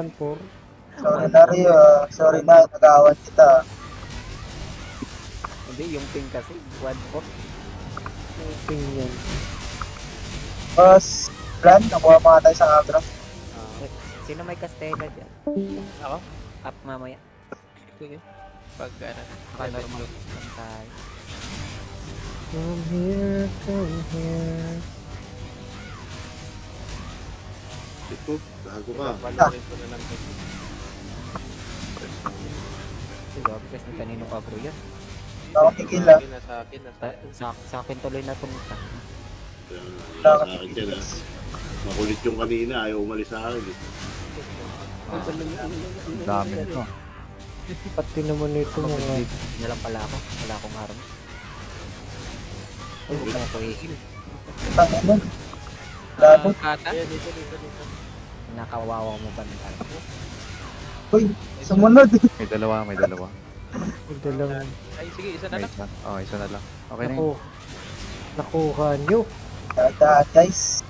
1-4. Sorry na Rio, sorry na, nag-aawan kita. Hindi, yung ping kasi, 1-4. Yung ping yan. Boss, plan, nakuha pa nga tayo sa agro. Sino may Castella dyan? Ako? Up mamaya. Sige. Pag ano, Normal lang tayo. Come here, come here. Ito, gago ka. Palurin ko na lang ito. Grabe kasi kaninong agro yan. Ako tigil ah. Nasa akin, nasa akin. Sa akin tuloy na pumunta. Sa akin dyan ah. Makulit yung kanina, ayaw umalis sa akin eh. Ang dami nito. Pati naman ito mga... Hindi na lang pala ako. Wala akong arm. Ay, huwag na ako i-heal. Tangin nun. Lalo. Kata? Dito. Nakawawa mo ba ng arm? Uy, sumunod. May dalawa. Ito lang. Ay, sige, isa na May lang. isa. Oh, isa na lang. Okay na Naku. yun. Nakuha nyo. Daan guys.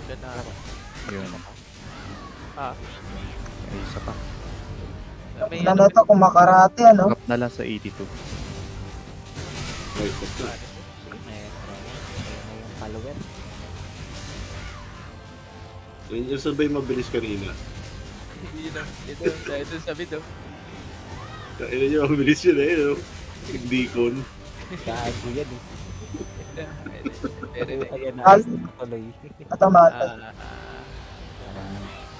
Diyan na ako. Yun. Ah, May isa pa. may Ano na ito, kung makarate ano? Up na lang sa 82. Right, stop na. Ayun na yung follower. Yun yung sabay mabilis kanina. Yun lang. Ito sabi to. Kaya nyo, mabilis yun eh, no? Hindi kon. Gago yan eh. Ayan na. Al- Tuloy. Atamata.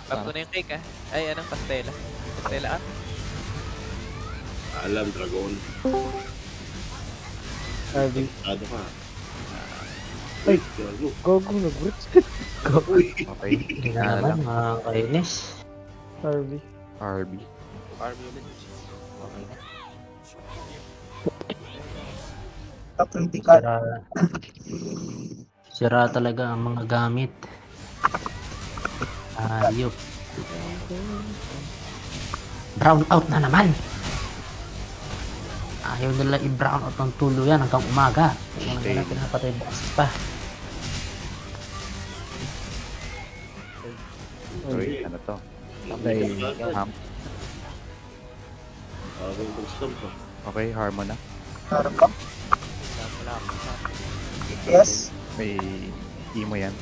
Pag ko na yung cake ah. Ay, anong pastela? Pastela ah? Alam, dragon. Sabi. Ano ka? Ay. Gago. Gogo nag-roots. Uy. Okay. Hindi Isa na na lang. naman, mga kainis. Harvey. RB. Farm unit. Okay na. Critical. Sira talaga ang mga gamit. Ayop. Brown out na naman. Ayaw nila i-brown out ng tuluyan hanggang umaga. Walang Okay. nila pinapatay boses pa. Uy, ano to? Play ham. Mag-stop ka. Okay, harmon na. Meron ba? Wala ako. Yes. May emo yan.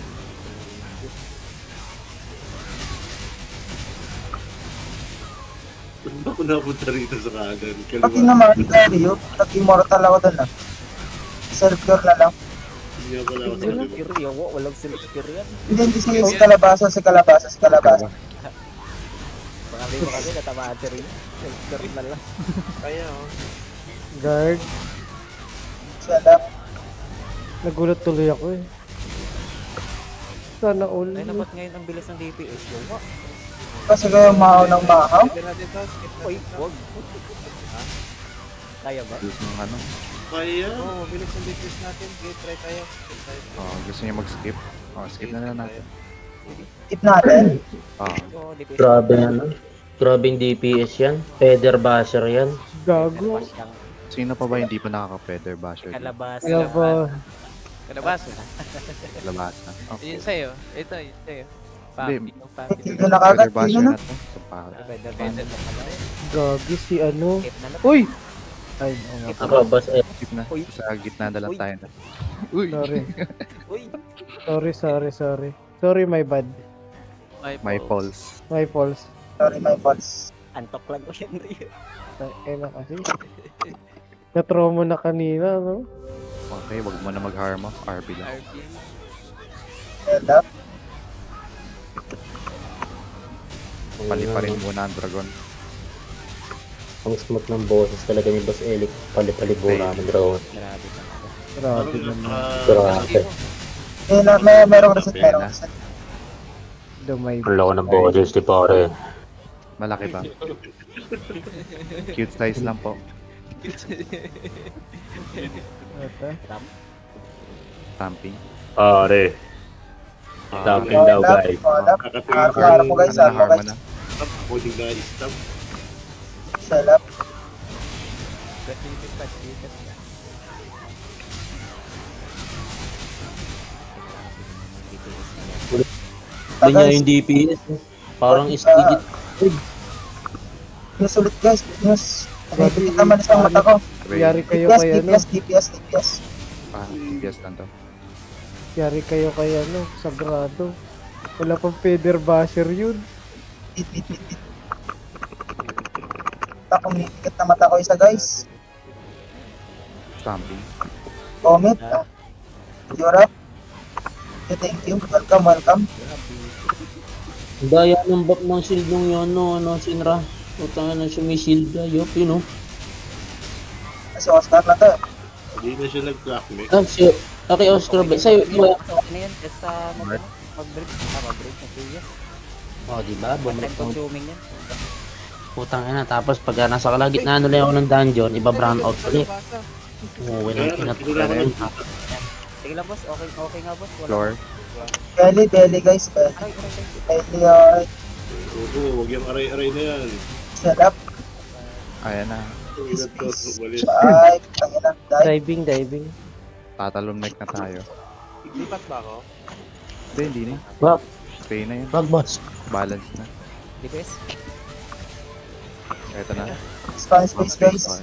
Saan ba ako napunta rito sa kanan? Pati Kaliwa. naman, Rio, nag-immortal ako dun ah. Self-cure na lang. Hindi ako pala ako sa Walang likod. cure yan. Walang self-cure yan. Hindi si Kalabasa. Baka may mga kasi natamaan si Rin. Self-cure na lang. Kaya oh. Guard. Siya lang. Nagulat tuloy ako eh. Sana all. Ay, nabat ngayon ang bilis ng DPS. Yawa. Kasi kayo maaw ng maaw. Pwede natin to. Skip na. Uy, wag. Kaya ba? Gusto nyo ano? Kaya. Oo, bilis ng business natin. Okay, try tayo. Try tayo. Oh, gusto nyo mag-skip? Oh, skip na lang natin. Tip natin. Oh, Oo, DPS. Grabe ano. Grabe yung DPS yan. Feather basher yan. Gago. sino pa ba hindi pa nakaka-feather basher? Kalabas. Kaya ba? Kalabasa. Labas na. Okay. Yun sa'yo. Ito, yun sa'yo. Hindi. Yung family. Dito na kagad. Feather basher Sino na? na to. Sa pa. Pwede ba? Gagi si ano. Skip na lang. Uy! Ay, oo nga. Ako, boss, Skip na. Uy. Sa gitna na lang Uy. tayo na. Uy! Uy. Sorry. Sorry, my bad. My falls. My faults. Sorry, my faults. Antok lang ko yan, Rio. Ay na kasi. Na-trauma na kanina, no? Okay, wag mo na mag-harm mo. RB lang. RP. Head up. Pali-parin muna ang dragon. Ang smooth ng boses talaga ni Boss Elic. Pali-pali bola ng drone. Grabe talaga. Grabe naman. Grabe. Merong reset. Dumay. Ang loko ng boses, di pare. Malaki ba? Cute size lang po. Ata. Stamping. Pare. Stamping daw, guys. Harap mo guys. Ano na, harm mo na. Stop. Pwedeng na stop. Shell up. Ano niya yung DPS? Parang istigit. News ulit guys, news. Nakikita man isang mata ko. Yari kayo DPS, kay ano. DPS. Ah, DPS lang to. Yari kayo kay ano. Sagrado. Wala pang feather basher yun. Kumikit na mata ko isa guys. Stamping. Comment. Europe. Thank you. Welcome. Daya ng buff ng shield nung yun, no, Sinra. Utang na siya may shield, ayop, yun, no. Kasi Oscar na to. Hindi na siya nag-clockmate. Si, okay, Oscar, sa'yo, iba. Okay na yan, just mag-break. Mag-break na 2 years. Oh, diba? Time Bumalik ko. consuming yan. Putang ina, tapos pag nasa kalagitnaan ulit ako ng dungeon, iba brown out ulit. Umuwi ng pinatulala. Sige lang boss, okay nga boss. Wala. Floor. Belly guys. Aray. Belly alright. Oo, huwag yung aray-aray na yan. Set up. Ayan na. Walis. Ay, tanginan. Dive. Diving. Tatalon neck na tayo. Lipat ba ako? Hindi na. Wag, Stay na yan. wag boss. Balance na. DPS. Ito na. Spawn space guys.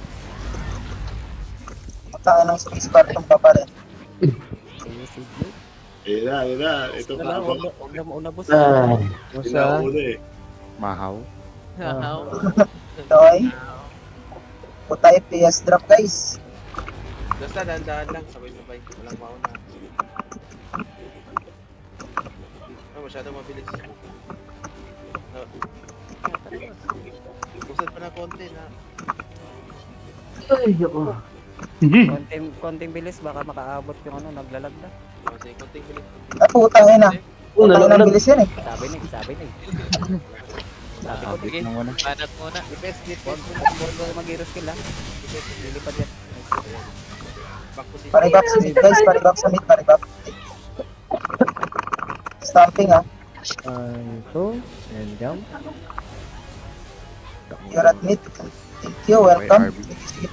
Tangan ng space bar itong pa rin. Ayun na. Ito ka ba? Huwag na mauna boss. Basta. Inauna eh. Mahaw. Ito ay. Puta FPS drop guys. Basta dahan-dahan lang, sabay-sabay. Walang mauna. Masyado mabilis. Pusat pa na konti na. Konting bilis, baka makaabot yung ano, naglalag na. Kasi konting bilis. Putang ina. Putang ina bilis yan eh. Sabi na. Sabi ko, Sige, Nang muna. banat muna. huwag mag-hero skill ha. Lilipad yan. Back position. Paribap sa mid guys. Paribap sa mid. Stamping ah. Ito. And jump. You're at mid. Thank you. Welcome. RB. Sige.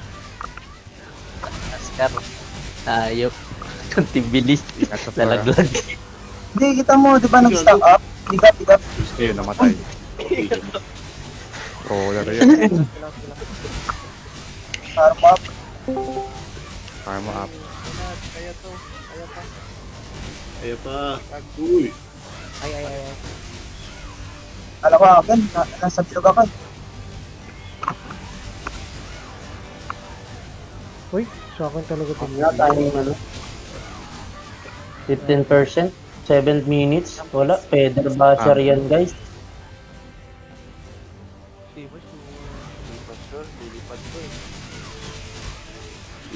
Oscar. Ayop. Kunting bilis. Ingat sa floor. Nalaglag. Hindi, kita mo, di ba nag-stack up? Bigap. Ayun, namatay. Roller yun. Arm up. Farm mo up. Kaya to. Kaya pa. Kaya pa. Uy. Ay. Alam ko akin, nasa bilog ako eh. Uy, sa akin talaga ito. Wala tayong ano. 15%. 7 minutes. Wala. Feather basher yan, guys. Lipat sure. Lilipad ko eh.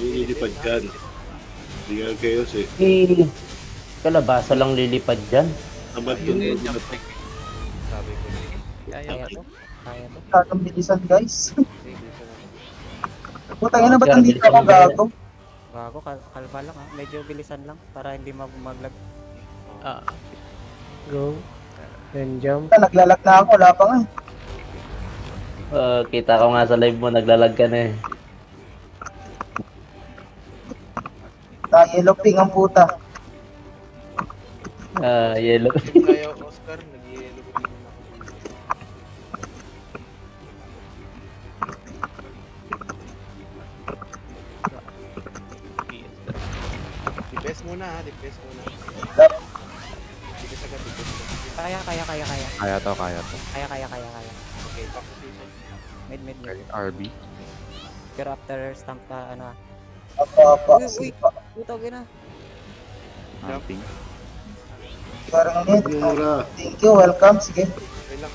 Lilipad yan. Hindi nga chaos eh. Kalabasa lang lilipad dyan. Tamad yun. Sabi ko. Kaya to. Kakang bilisan guys. Sige, bilisan natin. Putang ina, ba't nandito ako gago? Bago, kalma lang ha. Medyo bilisan lang para hindi maglag. Go. And jump. Naglalag na ako, wala pa nga. Kita ko nga sa live mo, naglalag ka na eh. Yellow ping ang puta. Yellow. Kaya Oscar, nag-yellow ko din ako. Dipes muna ha, dipes muna. Dipes agad. Kaya. Kaya to. Kaya. Okay, back position. Mid. RB. Pero after stamp ka, ano. Apa. Uy. Putang ina. Hunting. Parang mid. Mura. Thank you, welcome. Sige. Relax.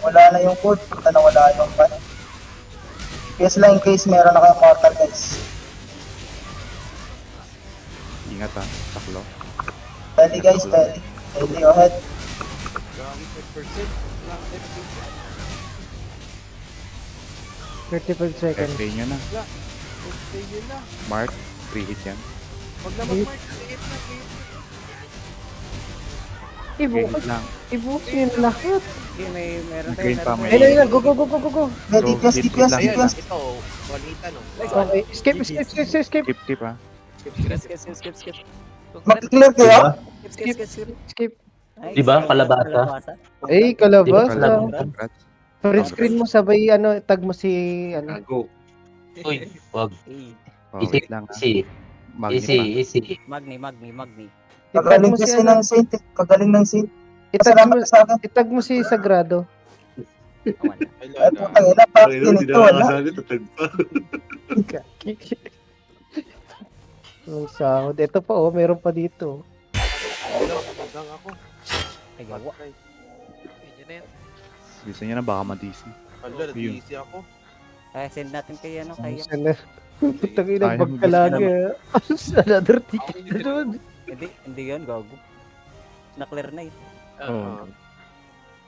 Wala na yung code. Puta na wala yung pan. Yes lang in case meron na kayong mortal guys. Ingat ha. Taklo. Belly guys, belly. Belly, go ahead. Grabe, 5%. Lang, 35 seconds. FA nyo na. Okay, yun na. Mark. 3 hit yan. Huwag na mag-mark. Liit na, liit. Hit lang. Ibukos yun lahat. Sige, meron Green pa, may- Ayun. Go. Hey, DPS. Ayan, ito, walita no. Okay. Escape. Keep ha. Skip. Mag-clear kayo? Skip. Nice. Diba? Kalabasa. Eh, kalabasa. Kalabasa. Congrats. Print screen mo sabay tag mo si Go. Uy, wag. Oh, Easy, wait lang. easy. Magni pa. Easy. Magni. Itag Kagaling mo si kasi ng Saint. Kagaling ng Saint. Salamat ka sa akin. itag mo si Sagrado. Ay, Ay, Lola. putang ina, Ay, bakit no, hindi ganito, wala? nakakasali. Tatag pa. Ang sahod. Ito pa meron pa dito. Hanggang ako. Ay, gawa. Ay, Yun na yan. Gusto niya na baka ma-DC. Hala, Yun. easy ako. Kaya send natin kay kay Sana. Putang ina, Ayaw, magkalaga. Another ticket na doon. Hindi yun, gago. Na-clear na ito. Oh.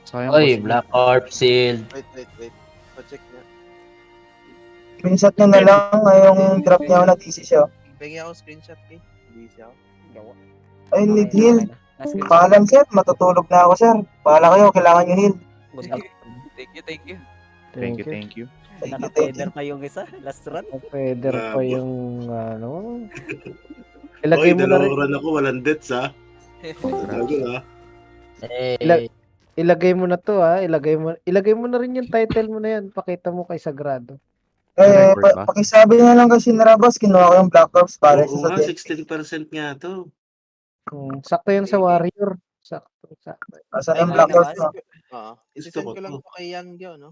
Sayang Uy, boss. Black Orb Shield. Wait. Pa-check na. Screenshot nyo na lang, yung drop niya na DC siya. Pengi ako screenshot kay. Easy ako. Gawa. Ay, need heal. Na-screen. Paalam sir, matutulog na ako sir. Paala kayo, kailangan nyo heal. Thank you. Thank you. Thank you. Naka-feather pa yung isa. Last run. Feather pa yung Oy, Ilagay mo na rin. dalawang run ako, walang deaths ha. Sabi ha. Ilagay mo na to ilagay mo na rin yung title mo na yan. Pakita mo kay Sagrado. Record ba? Pakisabi na lang kasi Narabas, kinuha ko yung Black Ops para Oo sa nga, death. 16% nga to. Sakto yan sa Warrior. Sakto. Asan yung Black Ops mo? Oo. Gusto Isisend ko ko lang to. to kay Yang Gyo, no?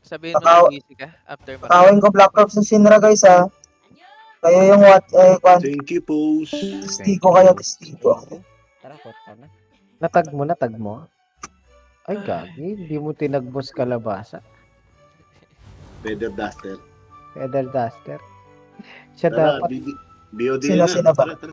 Sabihin mo Takaw- na easy ka after mo. Kakawin ko Black Ops ng Sinra guys ha. Kayo yung Thank you, Pose. testigo kayo, testigo. Tara, kota na. Natag mo. Ay, gagi. Hindi mo tinagbos kalabasa. Feather Duster. Feather Duster. Siya Tara, dapat BOD Sino na. ba? Tara.